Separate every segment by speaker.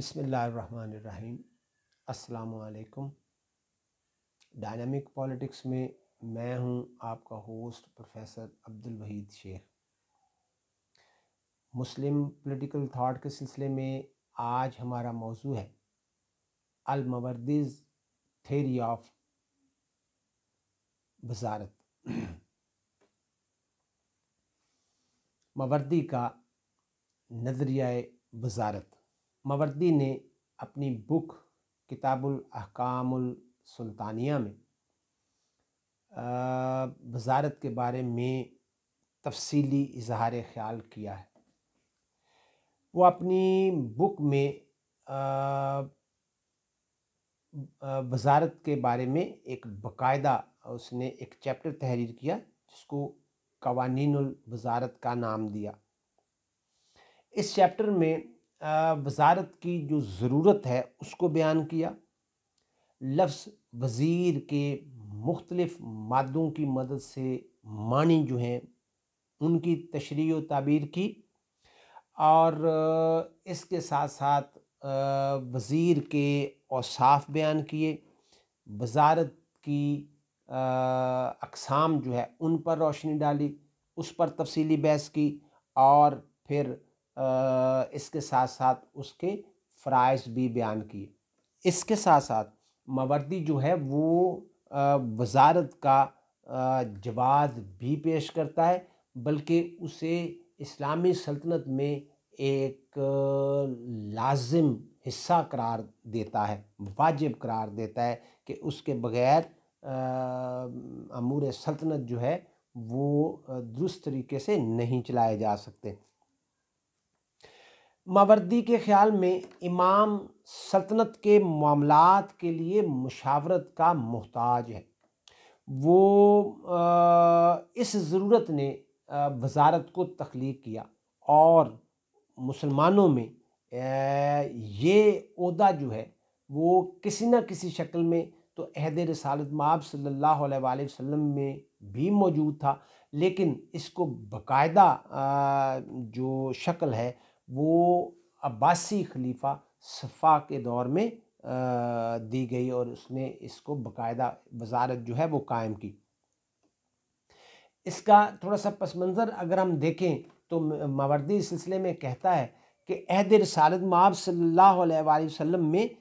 Speaker 1: बिस्मिल्लाहिर्रहमानिर्रहीम। अस्सलामुअलैकुम। Dynamic politics में मैं हूं आपका host professor Abdul Waheed Shaikh. Muslim political thought के सिलसिले में आज हमारा मौजू है अल मावर्दीज़ थ्योरी ऑफ वज़ारत। मावर्दी का नज़रियाए वज़ारत। मावर्दी ने अपनी बुक किताबुल अहकामुल सुल्तानिया में वज़ारत के बारे में तफसीली इजहार ख्याल किया है। वो अपनी बुक में वज़ारत के बारे में एक बाकायदा उसने एक चैप्टर तहरीर किया जिसको कवानीनुल वज़ारत का नाम दिया। इस चैप्टर में वज़ारत की जो ज़रूरत है उसको बयान किया। लफ्ज़ वज़ीर के मुख्तलिफ़ मादों की मदद से मानी जो हैं उनकी तशरीह व ताबीर की और इसके साथ साथ वज़ीर के औसाफ बयान किए। वज़ारत की अक़साम जो है उन पर रोशनी डाली, उस पर तफसीली बहस की और फिर इसके साथ साथ उसके फ़राइज़ भी बयान किए। इसके साथ साथ मावर्दी जो है वो वज़ारत का जवाज़ भी पेश करता है, बल्कि उसे इस्लामी सल्तनत में एक लाजिम हिस्सा करार देता है, वाजिब करार देता है कि उसके बग़ैर अमूर सल्तनत जो है वो दुरुस्त तरीके से नहीं चलाए जा सकते। मावर्दी के ख़्याल में इमाम सल्तनत के मामलात के लिए मुशावरत का मोहताज है। वो इस ज़रूरत ने वज़ारत को तख्लीक किया और मुसलमानों में ये ओहदा जो है वो किसी न किसी शक्ल में तो अहद रिसालत मआब सल्लल्लाहु अलैहि वसल्लम में भी मौजूद था, लेकिन इसको बाकायदा जो शक्ल है वो अब्बासी खलीफा सफ़ा के दौर में दी गई और उसने इसको बाकायदा वज़ारत जो है वो कायम की। इसका थोड़ा सा पस मंज़र अगर हम देखें तो मावर्दी इस सिलसिले में कहता है कि अहद रिसालत मआब सल्लल्लाहु अलैहि वसल्लम में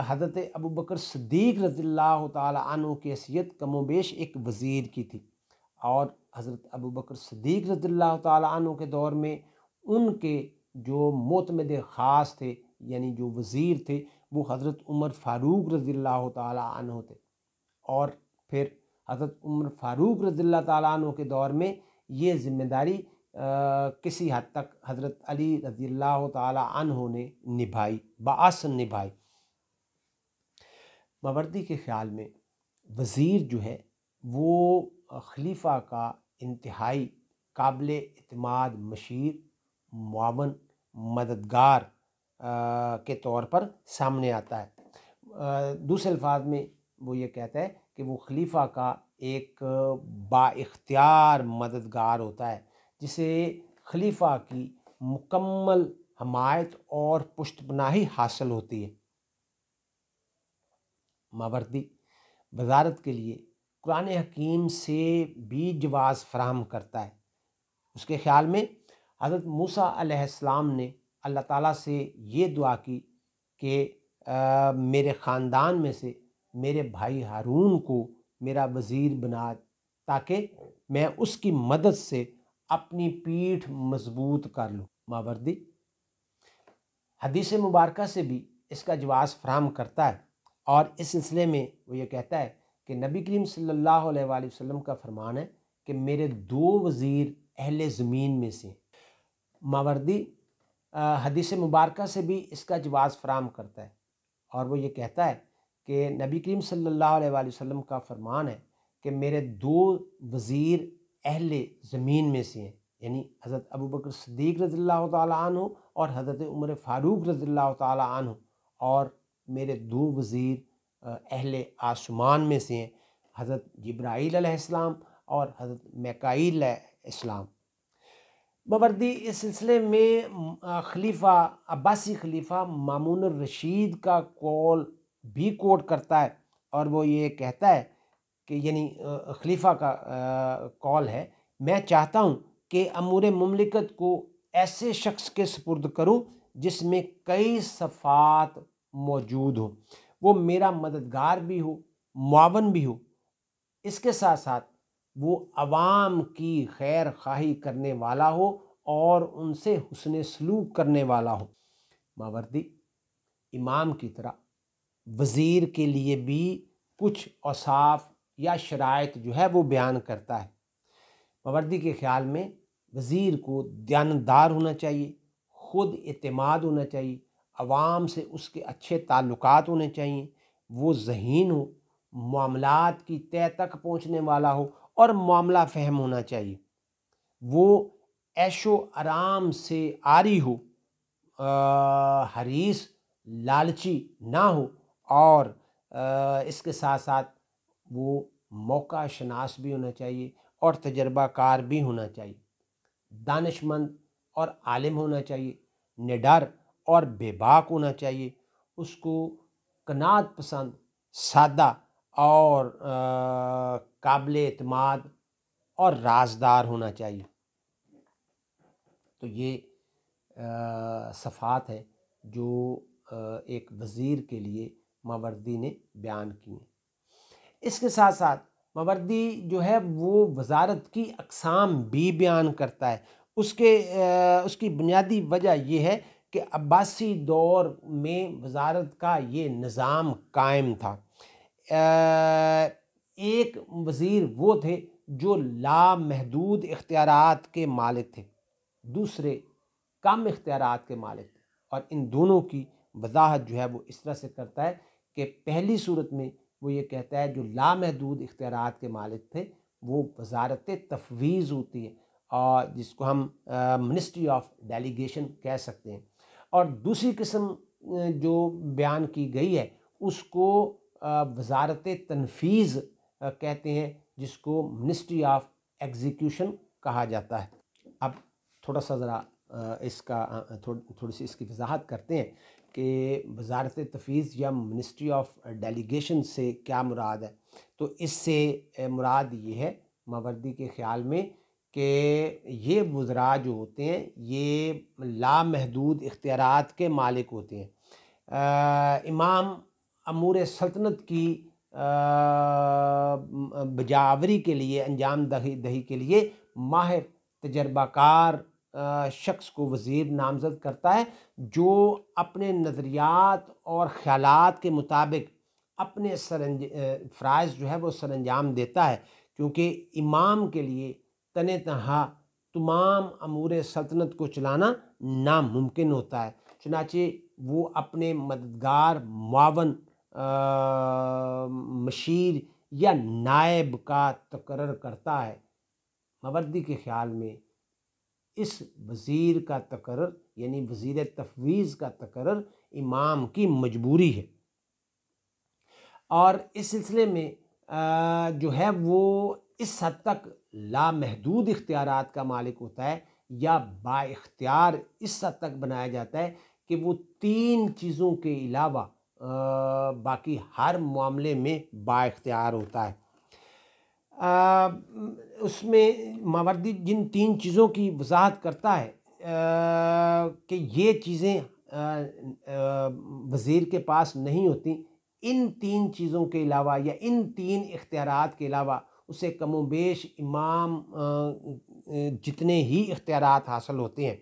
Speaker 1: हज़रत अबू बकर सिद्दीक़ रज़ियल्लाहु ताला अन्हु की हैसियत कमोबेश एक वज़ीर की थी और हज़रत अबू बकर सिद्दीक़ रज़ियल्लाहु ताला अन्हु के दौर में उनके जो मोतमद ख़ास थे यानी जो वज़ीर थे वो हज़रत उमर फ़ारूक रज़ियल्लाहु ताला अन्हु थे और फिर हज़रत उमर फ़ारूक रज़ियल्लाहु ताला अन्हु के दौर में ये ज़िम्मेदारी किसी हद तक हज़रत अली रज़ियल्लाहु ताला अन्हु ने निभाई, बाअसन निभाई। मावर्दी के ख़्याल में वज़ीर जो है वो खलीफा का इंतहाई काबिल एतमाद मशीर, मुआवन, मददगार के तौर पर सामने आता है। दूसरे अल्फाज में वो ये कहता है कि वो खलीफा का एक बाइख्तियार मददगार होता है जिसे खलीफा की मुकम्मल हमायत और पुष्टपनाही हासिल होती है। मावर्दी वज़ारत के लिए कुरान हकीम से भी जवाज़ फराहम करता है। उसके ख़्याल में हज़रत मूसा अलैहिस्सलाम ने अल्लाह ताला से ये दुआ की कि मेरे ख़ानदान में से मेरे भाई हारून को मेरा वज़ीर बना ताकि मैं उसकी मदद से अपनी पीठ मज़बूत कर लूँ। मावर्दी हदीस मुबारका से भी इसका जवाज़ फराहम करता है और इस सिलसिले में वो ये कहता है कि नबी करीम सल्लल्लाहु अलैहि वसल्लम का फरमान है कि मेरे दो वज़ीर अहले ज़मीन में से। मावर्दी हदीस मुबारका से भी इसका जवाज़ फराहम करता है और वो ये कहता है कि नबी करीम सल्लल्लाहु अलैहि वसल्लम का फरमान है कि मेरे दो वज़ीर अहले ज़मीन में से हैं, यानी हज़रत अबू बकर सिद्दीक़ रज़ियल्लाहु ताला अन्हु और हज़रत उमर फ़ारूक रज़ियल्लाहु ताला अन्हु और मेरे दो वज़ीर अहले आसमान में से हैं, हज़रत जिब्राईल अलैहिस्सलाम और हज़रत मिकाईल अलैहिस्सलाम। मावरदी इस सिलसिले में अब्बासी खलीफा मामून रशीद का कौल भी कोट करता है, और वो ये कहता है कि यानी खलीफा का कौल है, मैं चाहता हूँ कि अमूर मुमलिकत को ऐसे शख्स के सुपुर्द करूँ जिसमें कई सफ़ात मौजूद हो, वो मेरा मददगार भी हो, मुआवन भी हो, इसके साथ साथ वो अवाम की खैर खाही करने वाला हो और उनसे हुस्न सलूक करने वाला हो। मावरदी इमाम की तरह वज़ीर के लिए भी कुछ औसाफ या शराइत जो है वो बयान करता है। मावरदी के ख़्याल में वज़ीर को दयानतदार होना चाहिए, ख़ुद एतमाद होना चाहिए, अवाम से उसके अच्छे ताल्लुकात होने चाहिए, वो ज़हीन हो, मामलात की तह तक पहुँचने वाला हो और मामला फ़हम होना चाहिए, वो ऐशो आराम से आरी हो, हरीस लालची ना हो, और इसके साथ साथ वो मौका शनास भी होना चाहिए और तजर्बाकार भी होना चाहिए, दानिशमंद और आलिम होना चाहिए, निडर और बेबाक होना चाहिए, उसको कनात पसंद, सादा और काबिल एतमाद और राजदार होना चाहिए। तो ये सफ़ात है जो एक वज़ीर के लिए मावरदी ने बयान की हैं। इसके साथ साथ मावरदी जो है वो वज़ारत की अक़साम भी बयान करता है। उसकी बुनियादी वजह ये है कि अब्बासी दौर में वज़ारत का ये निज़ाम कायम था। एक वज़ीर वो थे जो लामहदूद इख्तियारात के मालिक थे, दूसरे कम इख्तियारात के मालिक थे, और इन दोनों की वजाहत जो है वो इस तरह से करता है कि पहली सूरत में वो ये कहता है जो लामहदूद इख्तियारात के मालिक थे वो वजारत तफवीज़ होती है, और जिसको हम मिनिस्ट्री ऑफ डेलीगेशन कह सकते हैं, और दूसरी किस्म जो बयान की गई है उसको वजारत तनफीज़ कहते हैं, जिसको मिनिस्ट्री ऑफ एग्जीक्यूशन कहा जाता है। अब थोड़ा सा ज़रा थोड़ी सी इसकी वजाहत करते हैं कि वजारत तफवीज़ या मिनिस्ट्री ऑफ डेलीगेशन से क्या मुराद है। तो इससे मुराद ये है मावरदी के ख़्याल में कि ये वज़रा जो होते हैं ये लामहदूद इख्तियारात के मालिक होते हैं। इमाम अमूर सल्तनत की बजावरी के लिए, अंजाम दही के लिए माहिर तजर्बाकार शख्स को वज़ीर नामज़द करता है, जो अपने नज़रियात और ख़यालात के मुताबिक अपने फ़राइज़ जो है वो सरअंजाम देता है, क्योंकि इमाम के लिए तने तनहा तमाम अमूर सल्तनत को चलाना नामुमकिन होता है। चुनाचे वो अपने मददगार, मुआवन, मशीर या नायब का तकर्रर करता है। मावरदी के ख़्याल में इस वज़ीर का तकर्रर यानी वज़ीर तफवीज़ का तकर्रर इमाम की मजबूरी है, और इस सिलसिले में जो है वो इस हद तक लामहदूद इख्तियारात का मालिक होता है या बाइख्तियार इस हद तक बनाया जाता है कि वो 3 चीज़ों के अलावा बाकी हर मामले में बाइख्तियार होता है। उसमें मावरदी जिन 3 चीज़ों की वजाहत करता है कि ये चीज़ें वज़ीर के पास नहीं होती, इन 3 चीज़ों के अलावा या इन 3 इख्तियारात के अलावा उसे कमोबेश इमाम जितने ही इख्तियारात हासिल होते हैं।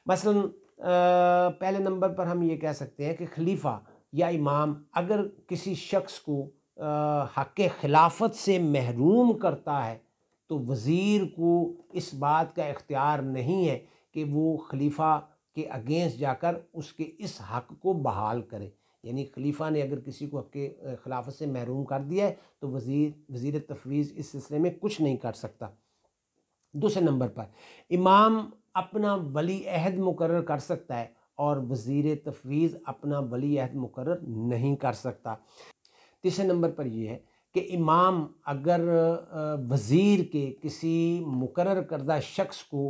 Speaker 1: मसलन पहले नंबर पर हम ये कह सकते हैं कि खलीफा या इमाम अगर किसी शख्स को हक़ खिलाफत से महरूम करता है तो वज़ीर को इस बात का इख्तियार नहीं है कि वो खलीफा के अगेंस्ट जाकर उसके इस हक़ को बहाल करे। यानी खलीफा ने अगर किसी को हक़ खिलाफत से महरूम कर दिया है तो वज़ीर तफवीज़ इस सिलसिले में कुछ नहीं कर सकता। दूसरे नंबर पर इमाम अपना वली अहद मुकर्रर कर सकता है और वज़ीर तफवीज़ अपना वली अहद मुकर्रर नहीं कर सकता। तीसरे नंबर पर यह है कि इमाम अगर वज़ीर के किसी मुकर्रर करदा शख्स को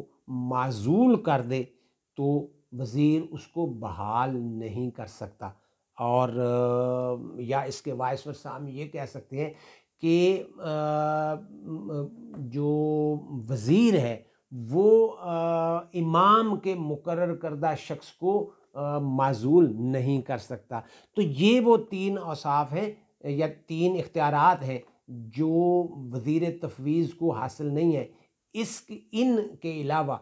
Speaker 1: माज़ूल कर दे तो वज़ीर उसको बहाल नहीं कर सकता। और या इसके वाइस वर्सा हम ये कह सकते हैं कि जो वज़ीर है वो इमाम के मुकर्रर करदा शख्स को माज़ूल नहीं कर सकता। तो ये वो 3 औसाफ हैं या 3 इख्तियारात हैं जो वज़ीर तफ़वीज़ को हासिल नहीं है। इनके अलावा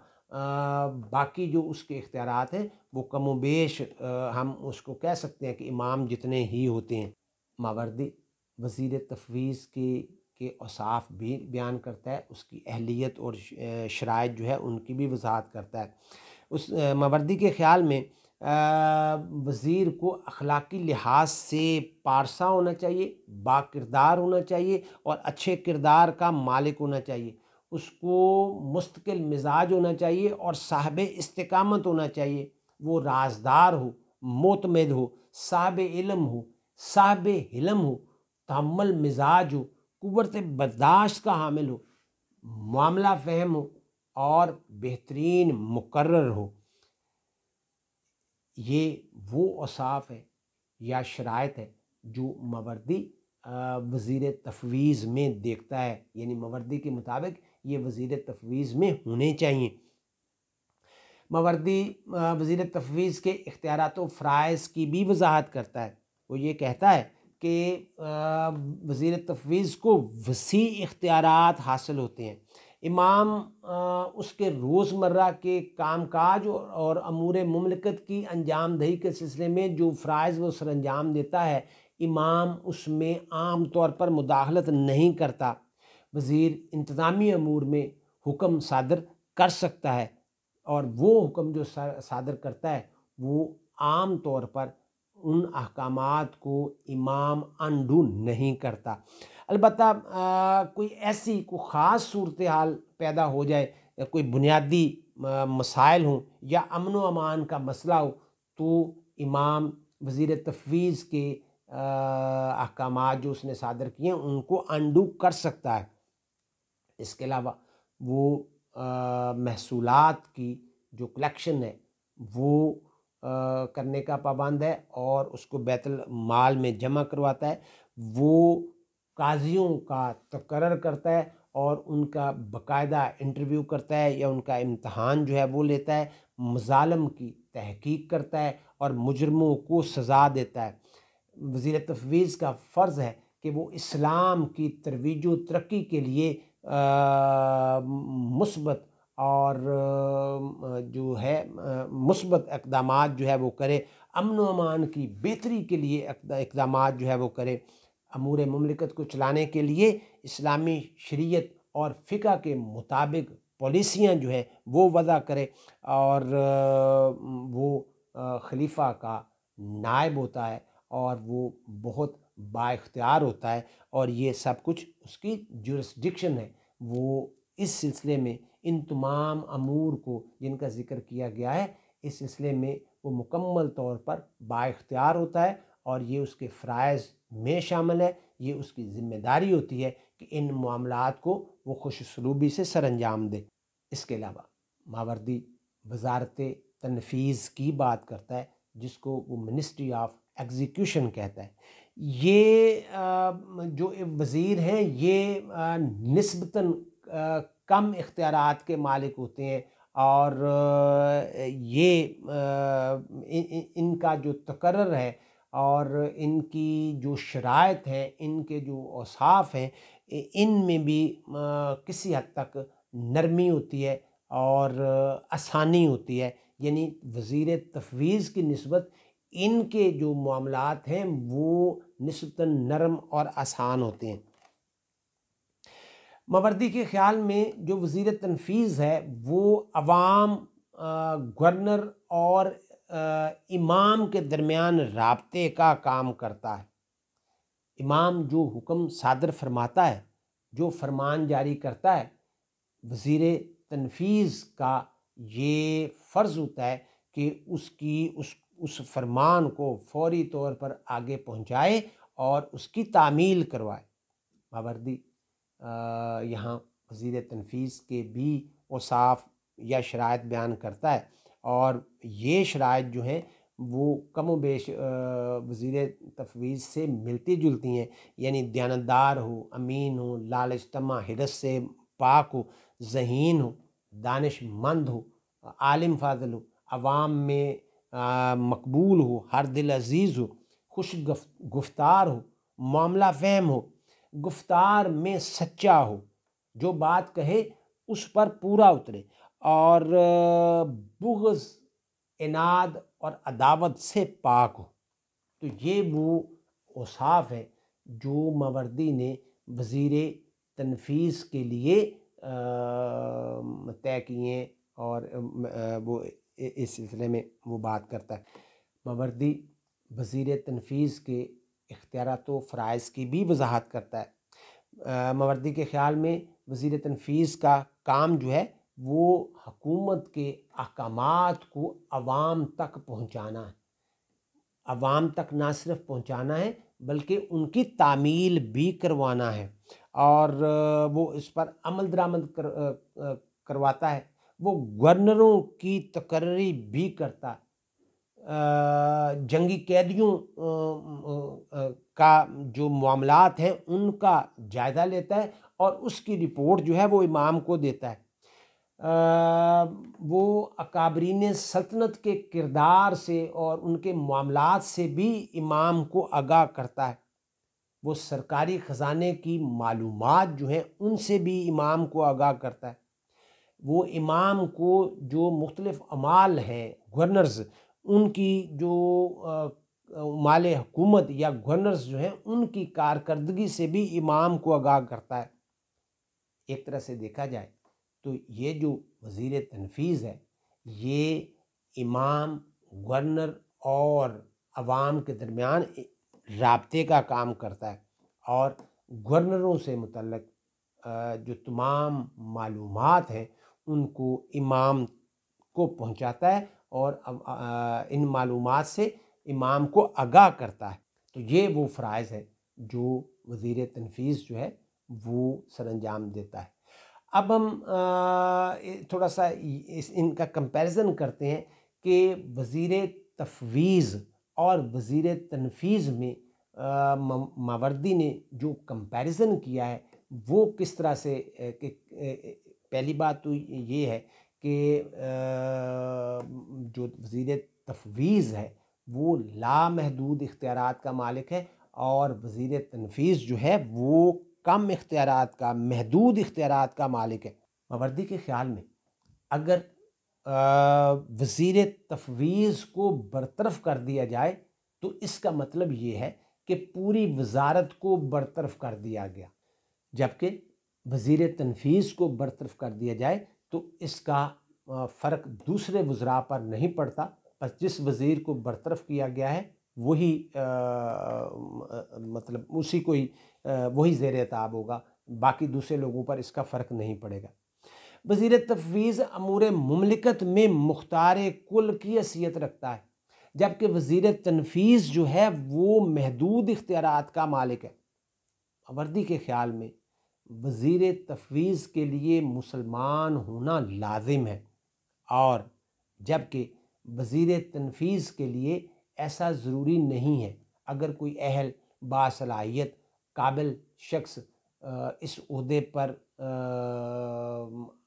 Speaker 1: बाकी जो उसके इख्तियारात हैं वो कमोबेश हम उसको कह सकते हैं कि इमाम जितने ही होते हैं। मावरदी वज़ीर तफ़वीज़ के औसाफ भी बयान करता है, उसकी अहलियत और शराइत जो है उनकी भी वज़ाहत करता है। उस मावरदी के ख़्याल में वज़ीर को अखलाकी लिहाज से पारसा होना चाहिए, बाकिरदार होना चाहिए और अच्छे किरदार का मालिक होना चाहिए। उसको मुस्तकिल मिजाज होना चाहिए और साहिब इस्तिकामत होना चाहिए। वो राजदार हो, मोतमिद हो, साहिब इल्म हो, साहिब हिलम हो, तहम्मुल मिजाज हो, कुव्वत बर्दाश्त का हामिल हो, मामला फ़हम हो और बेहतरीन मुकर्रर हो। ये वो औसाफ है या शराइत है जो मावरदी वज़ीर तफ़वीज़ में देखता है, यानी मावरदी के मुताबिक ये वज़ीर तफ़वीज़ में होने चाहिए। मावरदी वज़ीर तफ़वीज़ के इख्तियारात व फ़राइज़ की भी वज़ाहत करता है। वो ये कहता है कि वज़ीर तफ़वीज़ को वसी इख्तियारात हासिल होते हैं। इमाम उसके रोज़मर्रा के कामकाज और अमूर मुमलिकत की अंजामदही के सिलसिले में जो फ़राइज़ वो सरअंजाम देता है, इमाम उसमें आम तौर पर मुदाखलत नहीं करता। वज़ीर इंतज़ामी अमूर में हुक्म सादर कर सकता है और वो हुक्म जो सादर करता है वो आम तौर पर उन अहकामात को इमाम अनडू नहीं करता। अलबत्ता कोई ऐसी कोई ख़ास सूरत हाल पैदा हो जाए, कोई बुनियादी मसाइल हों या अमन व अमान का मसला हो तो इमाम वज़ीर तफ़वीज़ के अहकामात जो उसने सादर किए हैं उनको अनडू कर सकता है। इसके अलावा वो महसूलात की जो कलेक्शन है वो करने का पाबंद है और उसको बैतुल माल में जमा करवाता है। वो काज़ियों का तकर्रर करता है और उनका बाकायदा इंटरव्यू करता है या उनका इम्तहान जो है वो लेता है, मज़ालिम की तहकीक करता है और मुजरमों को सज़ा देता है। वज़ीर तफ़वीज़ का फ़र्ज़ है कि वो इस्लाम की तरवीज व तरक्की के लिए मुस्बत और जो है मुस्बत इक़दामात जो है वो करे, अमन व अमान की बेहतरी के लिए इक़दामात जो है वो करे, अमूर मुमलिकत को चलाने के लिए इस्लामी शरीयत और फ़िक़्ह के मुताबिक पॉलिसियाँ जो है वो वज़ा करे और वो खलीफा का नायब होता है और वो बहुत बाइख्तियार होता है और ये सब कुछ उसकी जुरिस्डिक्शन है। वो इस सिलसिले में इन तमाम अमूर को जिनका ज़िक्र किया गया है, इस सिलसिले में वो मुकम्मल तौर पर बाइख्तियार होता है और ये उसके फ़राइज़ में शामिल है। ये उसकी ज़िम्मेदारी होती है कि इन मामलात को वो खुशउस्लूबी से सरअंजाम दे। इसके अलावा मावरदी वज़ारत तनफ़ीज़ की बात करता है जिसको वो मिनिस्ट्री ऑफ एग्जीक्यूशन कहता है। ये जो वज़ीर हैं ये निस्बतन कम इख्तियारात के मालिक होते हैं और ये इनका जो तकर्रर है और इनकी जो शराइत हैं, इनके जो औसाफ हैं, इनमें भी किसी हद तक नरमी होती है और आसानी होती है। यानी वज़ीर तफ़वीज़ की निस्बत इनके जो मामलात हैं वो निस्बतन नरम और आसान होते हैं। मावरदी के ख़्याल में जो वज़ीर तनफ़ीज़ है वो अवाम, गवर्नर और इमाम के दरमियान राब्ते का काम करता है। इमाम जो हुक्म सादर फरमाता है, जो फरमान जारी करता है, वज़ीर तनफ़ीज़ का ये फ़र्ज़ होता है कि उस फरमान को फ़ौरी तौर पर आगे पहुँचाए और उसकी तामील करवाए। मावरदी यहाँ वज़ीर तनफीज़ के भी औसाफ या शराइत बयान करता है, और ये शराइत जो हैं वो कम व बेश वज़ीर तफ़वीज़ से मिलती जुलती हैं। यानी दयानतदार हो, अमीन हो, लालच तमा हिरस से पाक हो, ज़हीन हो, दानिशमंद हो, आलिम फ़ाज़िल हो, अवाम में मकबूल हो, हर दिल अज़ीज़ हो, खुश गुफ्तार हो, मामला फ़हम हो, गुफ्तार में सच्चा हो, जो बात कहे उस पर पूरा उतरे, और बुग़्ज़, इनाद और अदावत से पाक हो। तो ये वो औसाफ है जो मावरदी ने वज़ीर तनफीज़ के लिए तय किए, और वो इस सिलसिले में वो बात करता है। मावरदी वज़ीर तनफीज़ के इख्तियारात व फ़राइज़ की भी वज़ाहत करता है। मावरदी के ख़्याल में वज़ीर तनफीज़ का काम जो है वो हुकूमत के अहकामात को अवाम तक पहुँचाना है। अवाम तक ना सिर्फ पहुँचाना है बल्कि उनकी तामील भी करवाना है, और वो इस पर अमल दरामद करवाता है। वो गवर्नरों की तकर्री भी करता है, जंगी कैदियों का जो मामलात हैं उनका जायज़ा लेता है, और उसकी रिपोर्ट जो है वो इमाम को देता है। वो अकाबरीन सल्तनत के किरदार से और उनके मामलात से भी इमाम को आगाह करता है। वो सरकारी ख़जाने की मालूमात जो हैं उनसे भी इमाम को आगाह करता है। वो इमाम को जो मुख्तलिफ़ अमाल हैं गवर्नर्स, उनकी जो माले हुकूमत या गवर्नर्स जो हैं उनकी कारकर्दगी से भी इमाम को आगाह करता है। एक तरह से देखा जाए तो ये जो वज़ीर तनफीज़ है ये इमाम, गवर्नर और अवाम के दरमियान राब्ते का काम करता है, और गवर्नरों से मुतल्लक जो तमाम मालूमात हैं उनको इमाम को पहुंचाता है, और इन मालूमात से इमाम को आगाह करता है। तो ये वो फ़राइज़ है जो वज़ीर तनफीज़ जो है वो सरअंजाम देता है। अब हम थोड़ा सा इनका कंपैरिजन करते हैं कि वज़ीर तफ़वीज़ और वज़ीर तनफीज़ में मावरदी ने जो कंपैरिजन किया है वो किस तरह से पहली बात तो ये है कि जो वज़ीर तफ़वीज़ है वो लामहदूद इख्तियारात का मालिक है, और वज़ीर तनफीज़ जो है वो कम इख्तियारात का, महदूद इख्तियारात का मालिक है। मावरदी के ख़्याल में अगर वज़ीर तफ़वीज़ को बरतरफ़ कर दिया जाए तो इसका मतलब ये है कि पूरी वज़ारत को बरतरफ़ कर दिया गया, जबकि वज़ीर तनफीज़ को बरतरफ़ कर दिया जाए तो इसका फ़र्क दूसरे वज़रा पर नहीं पड़ता। बस जिस वज़ीर को बरतरफ़ किया गया है वही मतलब उसी को ही वही ज़ेर-ए-ताब होगा, बाकी दूसरे लोगों पर इसका फ़र्क नहीं पड़ेगा। वज़ीर तफ़वीज़ अमूर मुमलिकत में मुख्तार कुल की हैसियत रखता है, जबकि वज़ीर तनफीज़ जो है वो महदूद इख्तियारात का मालिक है। मावरदी के ख़्याल में वज़ीर तफ़वीज़ के लिए मुसलमान होना लाज़िम है, और जबकि वज़ीर तनफीज़ के लिए ऐसा ज़रूरी नहीं है। अगर कोई अहल, बासलाहियत, काबिल शख्स इस ओहदे पर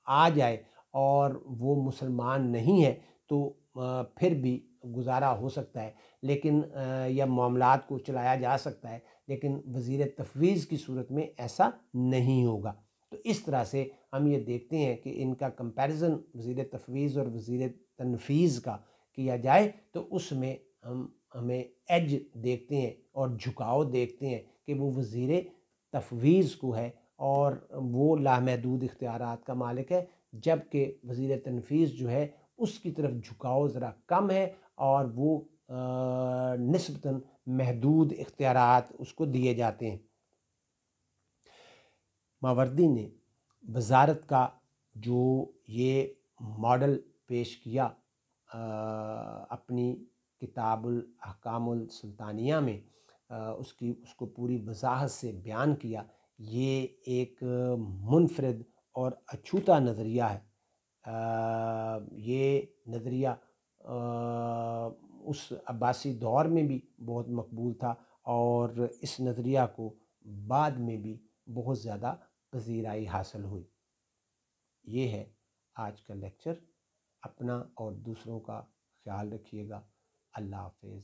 Speaker 1: आ जाए और वो मुसलमान नहीं है तो फिर भी गुज़ारा हो सकता है, लेकिन या मामलात को चलाया जा सकता है, लेकिन वज़ीर तफ़वीज़ की सूरत में ऐसा नहीं होगा। तो इस तरह से हम ये देखते हैं कि इनका कंपैरिज़न वज़ीर तफ़वीज़ और वज़ीर तनफीज़ का किया जाए तो उसमें हमें एज देखते हैं और झुकाव देखते हैं कि वो वज़ीर तफ़वीज़ को है और वो लामहदूद इख्तियारात का मालिक है, जबकि वज़ीर तनफीज़ जो है उसकी तरफ झुकाव ज़रा कम है और वो निस्बतन महदूद इख्तियारात उसको दिए जाते हैं। मावरदी ने वज़ारत का जो ये मॉडल पेश किया अपनी किताबुल अहकामुल सुल्तानिया में, उसको पूरी वज़ाहत से बयान किया ये एक मुनफरिद और अछूता नज़रिया है। ये नज़रिया उस अब्बासी दौर में भी बहुत मकबूल था और इस नज़रिया को बाद में भी बहुत ज़्यादा पज़ीराई हासिल हुई। ये है आज का लेक्चर। अपना और दूसरों का ख्याल रखिएगा। अल्लाह हाफ़िज़।